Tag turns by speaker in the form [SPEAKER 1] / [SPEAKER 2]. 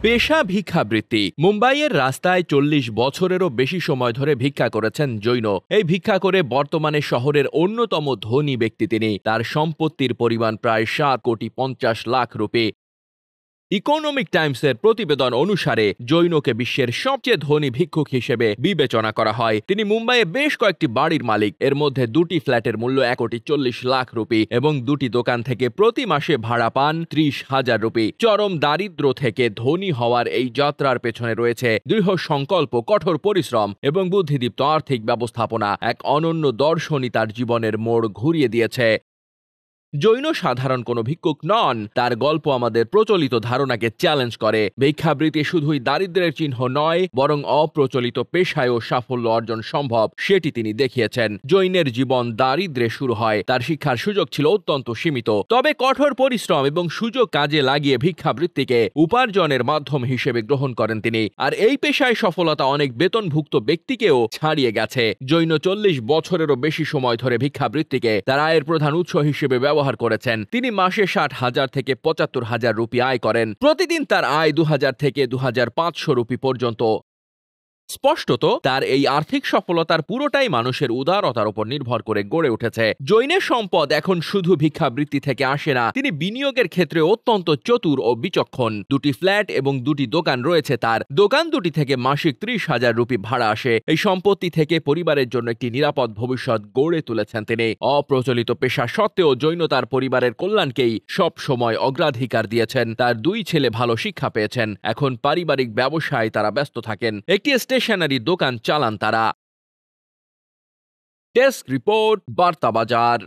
[SPEAKER 1] পেশা ভিক্ষাবৃত্তি। মুম্বাইয়ের রাস্তায় ৪০ বছরেরও বেশি সময় ধরে ভিক্ষা করেছেন জৈন। এই ভিক্ষা করে বর্তমানে শহরের অন্যতম ধনী ব্যক্তি তিনি। তার সম্পত্তির পরিমাণ প্রায় ৭,৫০,০০,০০০ রুপি। ইকোনমিক টাইমসের প্রতিবেদন অনুসারে জৈনকে বিশ্বের সবচেয়ে ধনী ভিক্ষুক হিসেবে বিবেচনা করা হয়। তিনি মুম্বাইয়ে বেশ কয়েকটি বাড়ির মালিক। এর মধ্যে দুটি ফ্ল্যাটের মূল্য ১,৪০,০০,০০০ রুপি এবং দুটি দোকান থেকে প্রতি মাসে ভাড়া পান ৩০,০০০ রুপি। চরম দারিদ্র থেকে ধনী হওয়ার এই যাত্রার পেছনে রয়েছে দৃঢ় সংকল্প, কঠোর পরিশ্রম এবং বুদ্ধিদীপ্ত আর্থিক ব্যবস্থাপনা। এক অনন্য দর্শনই তার জীবনের মোড় ঘুরিয়ে দিয়েছে। জৈন সাধারণ কোনো ভিক্ষুক নন। তার গল্প আমাদের প্রচলিত ধারণাকে চ্যালেঞ্জ করে। ভিক্ষাবৃত্তি শুধুই দারিদ্র্যের চিহ্ন নয়, বরং অপ্রচলিত পেশায়ও সাফল্য অর্জন সম্ভব সেটি তিনি দেখিয়েছেন। জৈনের জীবন দারিদ্র্যে শুরু হয়। তার শিক্ষার সুযোগ ছিল অত্যন্ত সীমিত। তবে কঠোর পরিশ্রম এবং সুযোগ কাজে লাগিয়ে ভিক্ষাবৃত্তিকে উপার্জনের মাধ্যম হিসেবে গ্রহণ করেন তিনি। আর এই পেশায় সফলতা অনেক বেতনভুক্ত ব্যক্তিকেও ছাড়িয়ে গেছে। জৈন ৪০ বছরেরও বেশি সময় ধরে ভিক্ষাবৃত্তিকে তার আয়ের প্রধান উৎস হিসেবে ব্যবহার করেছেন। তিনি মাসে ৬০,০০০ থেকে ৭৫,০০০ রুপি আয় করেন। প্রতিদিন তার আয় ২,০০০ থেকে ২,৫০০ রুপি পর্যন্ত। স্পষ্টত তার এই আর্থিক সফলতার পুরোটাই মানুষের উদারতার উপর নির্ভর করে গড়ে উঠেছে। জৈনের সম্পদ এখন শুধু ভিক্ষাবৃত্তি থেকে আসে না, তিনি বিনিয়োগের ক্ষেত্রে অত্যন্ত চতুর ও বিচক্ষণ। দুটি ফ্ল্যাট এবং দুটি দোকান রয়েছে তার। দোকান দুটি থেকে মাসিক ৩০,০০০ রুপি ভাড়া আসে। এই সম্পত্তি থেকে পরিবারের জন্য একটি নিরাপদ ভবিষ্যৎ গড়ে তুলেছেন তিনি। অপ্রচলিত পেশা সত্ত্বেও জৈন তার পরিবারের কল্যাণকেই সব সময় অগ্রাধিকার দিয়েছেন। তার দুই ছেলে ভালো শিক্ষা পেয়েছেন। এখন পারিবারিক ব্যবসায় তারা ব্যস্ত থাকেন। একটি স্টেশনারি দোকান চালান তারা। ডেস্ক রিপোর্ট, বার্তা বাজার।